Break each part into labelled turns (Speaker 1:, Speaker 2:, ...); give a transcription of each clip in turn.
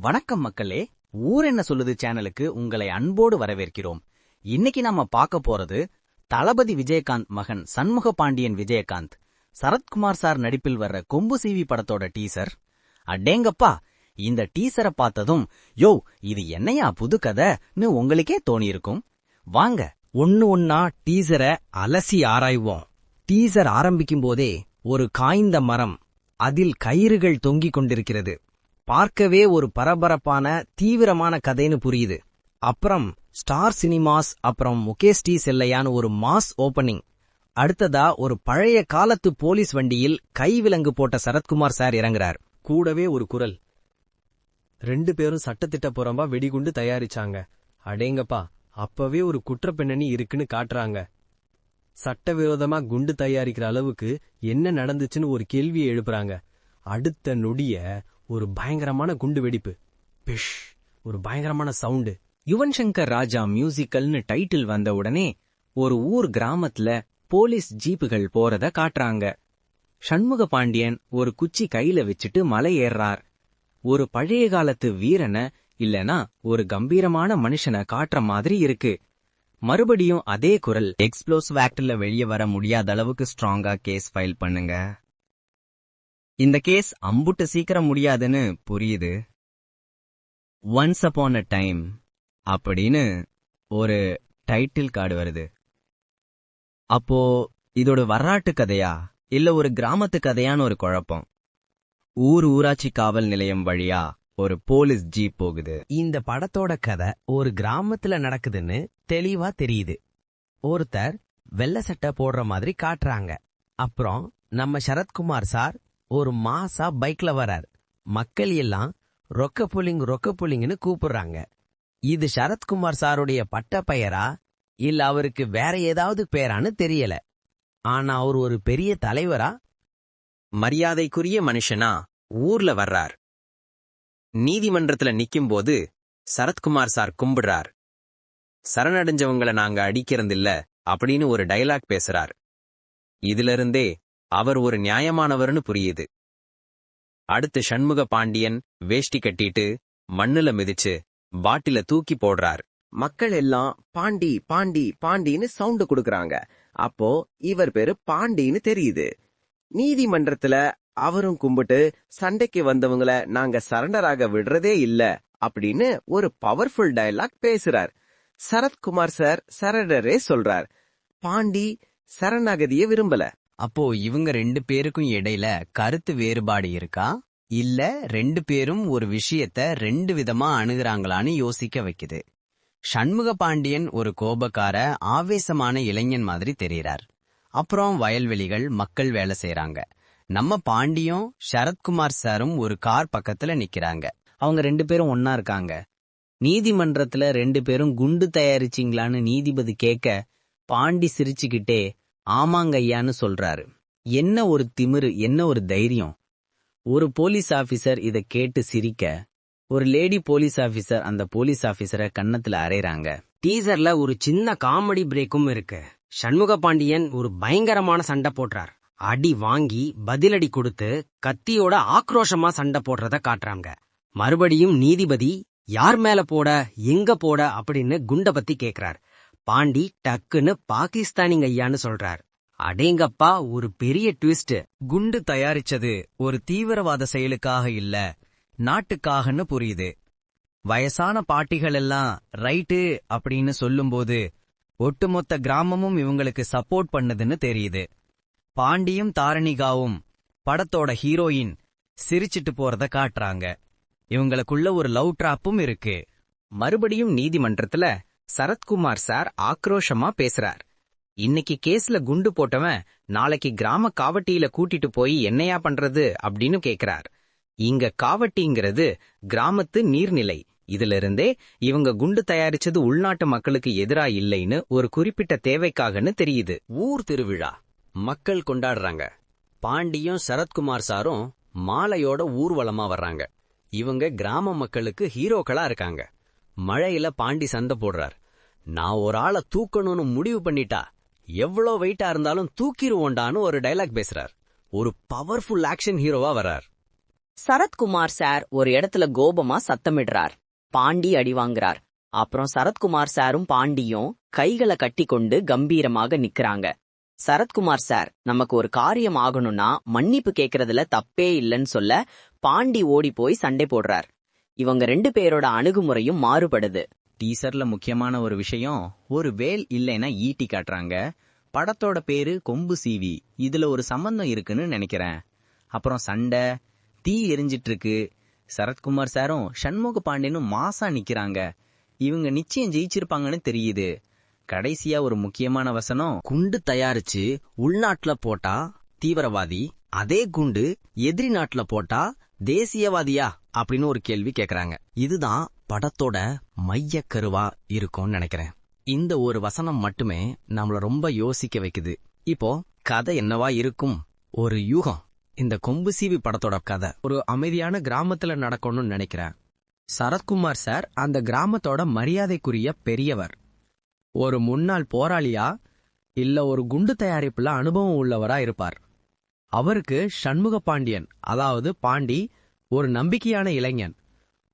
Speaker 1: வணக்கம் மக்களே, ஊர் என்ன சொல்லுது சேனலுக்கு உங்களை அன்போடு வரவேற்கிறோம். இன்னைக்கு நாம பார்க்க போறது தளபதி விஜயகாந்த் மகன் சண்முக பாண்டியன் விஜயகாந்த் சரத்குமார் சார் நடிப்பில் வர்ற கொம்பு சீவி படத்தோட டீசர். அடேங்கப்பா, இந்த டீசரை பார்த்ததும் யோ இது என்னையா புது கதைன்னு உங்களுக்கே தோணியிருக்கும். வாங்க
Speaker 2: ஒன்னு ஒன்னா டீசரை அலசி ஆராய்வோம். டீசர் ஆரம்பிக்கும் போதே ஒரு காய்ந்த மரம், அதில் கயிறுகள் தொங்கிக் கொண்டிருக்கிறது. பார்க்கவே ஒரு பரபரப்பான தீவிரமான கதைன்னு புரியுது. அப்புறம் ஸ்டார் சினிமாஸ் அப்புறம் முகேஷ் டி செல்லையான்னு ஒரு மாஸ் ஓபனிங். அடுத்ததா ஒரு பழைய காலத்து போலீஸ் வண்டியில் கைவிலங்கு போட்ட சரத்குமார் சார் இறங்குறார். கூடவே ஒரு குரல், 2 பேரும் சட்டத்திட்ட புறம்பா வெடிகுண்டு தயாரிச்சாங்க. அடேங்கப்பா, அப்பவே ஒரு குற்றப்பின்னணி இருக்குன்னு காட்டுறாங்க. சட்டவிரோதமா குண்டு தயாரிக்கிற அளவுக்கு என்ன நடந்துச்சுன்னு ஒரு கேள்வியை எழுப்புறாங்க. அடுத்த நொடிய ஒரு பயங்கரமான குண்டு வெடிப்பு, பிஷ், ஒரு பயங்கரமான சவுண்டு.
Speaker 1: யுவன் சங்கர் ராஜா மியூசிக்கல்னு டைட்டில் வந்த உடனே ஒரு ஊர் கிராமத்துல போலீஸ் ஜீப்புகள் போறத காட்டுறாங்க. சண்முக பாண்டியன் ஒரு குச்சி கையில வச்சுட்டு மலை ஏறார். ஒரு பழைய காலத்து வீரனை இல்லனா ஒரு கம்பீரமான மனுஷனை காட்டுற மாதிரி இருக்கு. மறுபடியும் அதே குரல், எக்ஸ்ப்ளோசிவ் ஆக்ட்ல வெளியே வர முடியாத அளவுக்கு ஸ்ட்ராங்கா கேஸ் ஃபைல் பண்ணுங்க. இந்த கேஸ் அம்புட்டு சீக்கிரம் முடியாதுன்னு புரியுது. ஒன்ஸ் அப்பான் அ டைம் அப்படின்னு ஒரு டைட்டில் கார்டு வருது. அப்போ இதோட வரலாற்று கதையா இல்ல ஒரு கிராமத்து கதையான்னு ஒரு குழப்பம். ஊராட்சி காவல் நிலையம் வழியா ஒரு போலீஸ் ஜீப் போகுது.
Speaker 2: இந்த படத்தோட கதை ஒரு கிராமத்துல நடக்குதுன்னு தெளிவா தெரியுது. ஒருத்தர் வெள்ளை சட்டை போடுற மாதிரி காட்டுறாங்க. அப்புறம் நம்ம சரத்குமார் சார் ஒரு மாசா பைக்ல வரார். மக்கள் எல்லாம் ரொக்க புலிங்னு கூப்பிடுறாங்க. இது சரத்குமார் சாருடைய பட்ட பெயரா இல்ல அவருக்கு வேற ஏதாவது பேரான்னு தெரியல. ஆனா அவர் ஒரு பெரிய தலைவரா,
Speaker 1: மரியாதைக்குரிய மனுஷனா ஊர்ல வர்றார். நீதிமன்றத்துல நிக்கும்போது சரத்குமார் சார் கும்பிடுறார். சரணடைஞ்சவங்களை நாங்க அடிக்கிறதில்ல அப்படின்னு ஒரு டயலாக் பேசுறார். இதிலிருந்தே அவர் ஒரு நியாயமானவர்னு புரியுது. அடுத்து சண்முக பாண்டியன் வேஷ்டி கட்டிட்டு மண்ணுல மிதிச்சு பாட்டில தூக்கி போடுறார்.
Speaker 3: மக்கள் எல்லாம் பாண்டி பாண்டி பாண்டின்னு சவுண்ட் கொடுக்கறாங்க. அப்போ இவர் பேரு பாண்டின்னு தெரியுது. நீதிமன்றத்துல அவரும் கும்பிட்டு சண்டைக்கு வந்தவங்கள நாங்க சரண்டராக விடுறதே இல்ல அப்படின்னு ஒரு பவர்ஃபுல் டயலாக் பேசுறார். சரத்குமார் சார் சரண்டரே சொல்றார். பாண்டி சரணாகதிய விரும்பல.
Speaker 1: அப்போ இவங்க 2 பேருக்கும் இடையில கருத்து வேறுபாடு இருக்கா இல்ல 2 பேரும் ஒரு விஷயத்த 2 விதமா அணுகுறாங்களான்னு யோசிக்க வைக்குது. சண்முக பாண்டியன் ஒரு கோபக்கார ஆவேசமான இளைஞன் மாதிரி தெரிகிறார். அப்புறம் வயல்வெளிகள் மக்கள் வேலை செய்யறாங்க. நம்ம பாண்டியும் சரத்குமார் சாரும் ஒரு கார் பக்கத்துல நிக்கிறாங்க. அவங்க 2 பேரும் ஒன்னா இருக்காங்க. நீதிமன்றத்துல 2 பேரும் குண்டு தயாரிச்சிங்களான்னு நீதிபதி கேட்க பாண்டி சிரிச்சுக்கிட்டே ஆமாங்க ஐயான்னு சொல்றாரு. என்ன ஒரு திமிரு, என்ன ஒரு தைரியம். ஒரு போலீஸ் ஆபீசர் இத கேட்டு சிரிக்க ஒரு லேடி போலீஸ் ஆபீசர் அந்த போலீஸ் ஆபீசரை கன்னத்துல அறையறாங்க.
Speaker 2: டீசர்ல ஒரு சின்ன காமெடி பிரேக்கும் இருக்கு. சண்முக பாண்டியன் ஒரு பயங்கரமான சண்டை போடுறார். அடி வாங்கி பதிலடி கொடுத்து கத்தியோட ஆக்ரோஷமா சண்டை போடுறத காட்டுறாங்க. மறுபடியும் நீதிபதி யார் மேல போட எங்க போட அப்படின்னு குண்ட பத்தி கேக்குறார். பாண்டி டக்குன்னு பாகிஸ்தானிங்க ஐயான்னு சொல்றார். அடேங்கப்பா, ஒரு பெரிய ட்விஸ்ட்.
Speaker 1: குண்டு தயாரிச்சது ஒரு தீவிரவாத செயலுக்காக இல்ல, நாட்டுக்காகன்னு புரியுது. வயசான பாட்டிகள் எல்லாம் ரைட்டு அப்படின்னு சொல்லும்போது ஒட்டுமொத்த கிராமமும் இவங்களுக்கு சப்போர்ட் பண்ணுதுன்னு தெரியுது. பாண்டியும் தாரணிகாவும் படத்தோட ஹீரோயின் சிரிச்சிட்டு போறத காட்டுறாங்க. இவங்களுக்குள்ள ஒரு லவ் டிராப்பும் இருக்கு. மறுபடியும் நீதிமன்றத்துல சரத்குமார் சார் ஆக்ரோஷமா பேசுறார். இன்னைக்கு கேஸ்ல குண்டு போட்டவன் நாளைக்கு கிராம காவட்டியில கூட்டிட்டு போய் என்னையா பண்றது அப்படின்னு கேக்குறார். இங்க காவட்டிங்கிறது கிராமத்து நீர்நிலை. இதுல இருந்தே இவங்க குண்டு தயாரிச்சது உள்நாட்டு மக்களுக்கு எதிரா இல்லைன்னு ஒரு குறிப்பிட்ட தேவைக்காகன்னு தெரியுது.
Speaker 2: ஊர் திருவிழா, மக்கள் கொண்டாடுறாங்க. பாண்டியும் சரத்குமார் சாரும் மாலையோட ஊர்வலமா வர்றாங்க. இவங்க கிராம மக்களுக்கு ஹீரோக்களா இருக்காங்க. மழையில பாண்டி சண்டை போடுறார். நான் ஒரு ஆளை தூக்கணும்னு முடிவு பண்ணிட்டா எவ்வளோ வெயிட்டா இருந்தாலும் தூக்கிருவோண்டான்னு ஒரு டயலாக் பேசுறார். ஒரு பவர்ஃபுல் ஆக்ஷன் ஹீரோவா வர்றார்.
Speaker 4: சரத்குமார் சார் ஒரு இடத்துல கோபமா சத்தமிடுறார். பாண்டி அடி வாங்குறார். அப்புறம் சரத்குமார் சாரும் பாண்டியும் கைகளை கட்டி கொண்டு கம்பீரமாக நிக்கறாங்க. சரத்குமார் சார், நமக்கு ஒரு காரியம் ஆகணும்னா மன்னிப்பு கேக்குறதுல தப்பே இல்லைன்னு சொல்ல பாண்டி ஓடி போய் சண்டை போடுறார். இவங்க 2 பேரோட அணுகுமுறையும் மாறுபடுது.
Speaker 1: டீசர்ல முக்கியமான ஒரு விஷயம், ஒரு வேல் இல்லைன்னா ஈட்டி காட்டுறாங்க. படத்தோட பேரு கொம்பு சீவி. இதுல ஒரு சம்பந்தம் இருக்குன்னு நினைக்கிறேன். அப்புறம் சண்டை, தீ எரிஞ்சிட்டு இருக்கு. சரத்குமார் சாரும் சண்முக பாண்டியனும் மாசா நிக்கிறாங்க. இவங்க நிச்சயம் ஜெயிச்சிருப்பாங்கன்னு தெரியுது. கடைசியா ஒரு முக்கியமான வசனம்,
Speaker 2: குண்டு தயாரிச்சு உள்நாட்டுல போட்டா தீவிரவாதி, அதே குண்டு எதிரி நாட்டுல போட்டா தேசியவாதியா அப்படின்னு ஒரு கேள்வி கேக்குறாங்க. இதுதான் படத்தோட மைய கருவா இருக்கும்னு நினைக்கிறேன். இந்த ஒரு வசனம் மட்டுமே நம்மள ரொம்ப யோசிக்க வைக்குது. இப்போ கதை என்னவா இருக்கும்? ஒரு யூகம். இந்த கொம்பு சீவி படத்தோட கதை ஒரு அமைதியான கிராமத்துல நடக்கணும்னு நினைக்கிறேன். சரத்குமார் சார் அந்த கிராமத்தோட மரியாதைக்குரிய பெரியவர். ஒரு முன்னாள் போராளியா இல்ல ஒரு குண்டு தயாரிப்புல அனுபவம் உள்ளவரா இருப்பார். அவருக்கு சண்முக பாண்டியன், அதாவது பாண்டி, ஒரு நம்பிக்கையான இளைஞன்.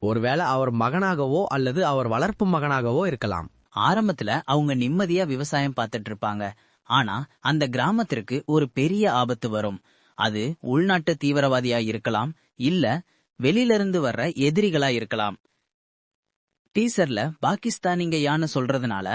Speaker 2: ஒருவேளை அவர் மகனாகவோ அல்லது அவர் வளர்ப்பு மகனாகவோ இருக்கலாம்.
Speaker 5: ஆரம்பத்துல அவங்க நிம்மதியா விவசாயம் பார்த்துட்டு இருப்பாங்க. ஆனா அந்த கிராமத்திற்கு ஒரு பெரிய ஆபத்து வரும். அது உள்நாட்டு தீவிரவாதியா இருக்கலாம், இல்ல வெளியிலிருந்து வர்ற எதிரிகளா இருக்கலாம். டீசர்ல பாகிஸ்தானிங்க யான்னு சொல்றதுனால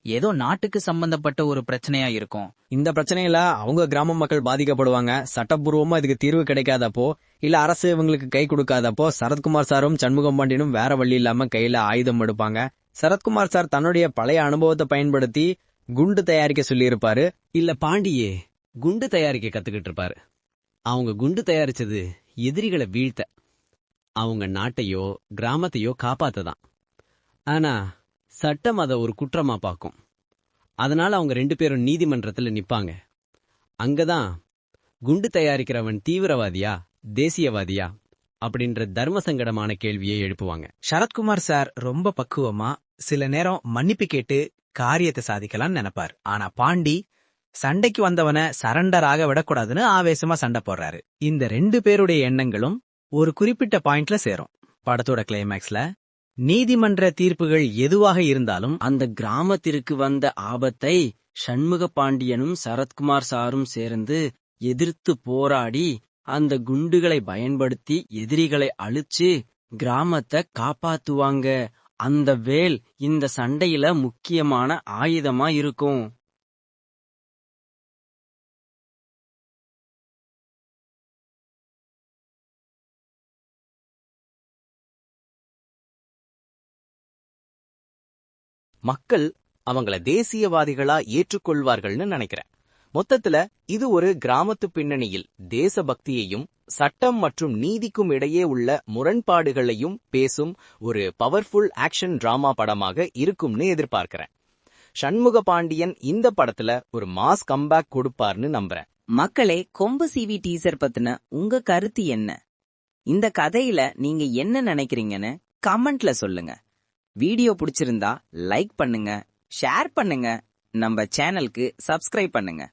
Speaker 5: ஏதோ நாட்டுக்கு சம்பந்தப்பட்ட ஒரு பிரச்சனையா இருக்கும்.
Speaker 2: இந்த பிரச்சனையில அவங்க கிராம மக்கள் பாதிக்கப்படுவாங்க. சட்டப்பூர்வமா இதுக்கு தீர்வு கிடைக்காதப்போ இல்ல அரசு இவங்களுக்கு கை கொடுக்காதப்போ சரத்குமார் சாரும் சண்முகம் பாண்டியனும் வேற வழி இல்லாம கையில ஆயுதம் எடுப்பாங்க. சரத்குமார் சார் தன்னுடைய பழைய அனுபவத்தை பயன்படுத்தி குண்டு தயாரிக்க சொல்லியிருப்பாரு. இல்ல பாண்டியே குண்டு தயாரிக்க கத்துக்கிட்டு இருப்பாரு. அவங்க குண்டு தயாரிச்சது எதிரிகளை வீழ்த்த, அவங்க நாட்டையோ கிராமத்தையோ காப்பாத்ததான். ஆனா சட்டம் அதை ஒரு குற்றமா பார்க்கும். அதனால அவங்க 2 பேரும் நீதிமன்றத்துல நிப்பாங்க. அங்கதான் குண்டு தயாரிக்கிறவன் தீவிரவாதியா தேசியவாதியா அப்படின்ற தர்ம சங்கடமான கேள்வியை எழுப்புவாங்க.
Speaker 6: சரத்குமார் சார் ரொம்ப பக்குவமா சில நேரம் மன்னிப்பு கேட்டு காரியத்தை சாதிக்கலாம்னு நினைப்பார். ஆனா பாண்டி சண்டைக்கு வந்தவன சரண்டர் ஆக விடக்கூடாதுன்னு ஆவேசமா சண்டை போடுறாரு. இந்த 2 பேருடைய எண்ணங்களும் ஒரு குறிப்பிட்ட பாயிண்ட்ல சேரும். படத்தோட கிளைமேக்ஸ்ல நீதிமன்ற தீர்ப்புகள் எதுவாக இருந்தாலும்
Speaker 1: அந்த கிராமத்திற்கு வந்த ஆபத்தை சண்முக பாண்டியனும் சரத்குமார் சாரும் சேர்ந்து எதிர்த்து போராடி அந்த குண்டுகளை பயன்படுத்தி எதிரிகளை அழிச்சு கிராமத்தை காப்பாத்துவாங்க. அந்த வேல் இந்த சண்டையில முக்கியமான ஆயுதமா இருக்கும்.
Speaker 2: மக்கள் அவங்கள தேசியவாதிகளா ஏற்றுக்கொள்வார்கள்னு நினைக்கிறேன். மொத்தத்துல இது ஒரு கிராமத்து பின்னணியில் தேசபக்தியையும் சட்டம் மற்றும் நீதிக்கும் இடையே உள்ள முரண்பாடுகளையும் பேசும் ஒரு பவர்ஃபுல் ஆக்ஷன் டிராமா படமாக இருக்கும்னு எதிர்பார்க்கிறேன். சண்முக பாண்டியன் இந்த படத்துல ஒரு மாஸ் கம்பேக் கொடுப்பார்னு நம்புறேன்.
Speaker 4: மக்களே, கொம்பு சீவி டீசர் பத்தின உங்க கருத்து என்ன? இந்த கதையில நீங்க என்ன நினைக்கிறீங்கன்னு கமெண்ட்ல சொல்லுங்க. வீடியோ பிடிச்சிருந்தா லைக் பண்ணுங்க, ஷேர் பண்ணுங்க, நம்ம சேனலுக்கு சப்ஸ்கிரைப் பண்ணுங்க.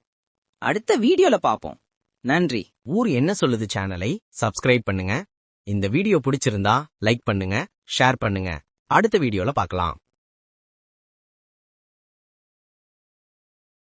Speaker 4: அடுத்த வீடியோல பாப்போம். நன்றி.
Speaker 2: ஊர் என்ன சொல்லுது சேனலை சப்ஸ்கிரைப் பண்ணுங்க. இந்த வீடியோ பிடிச்சிருந்தா லைக் பண்ணுங்க, ஷேர் பண்ணுங்க. அடுத்த வீடியோல பார்க்கலாம்.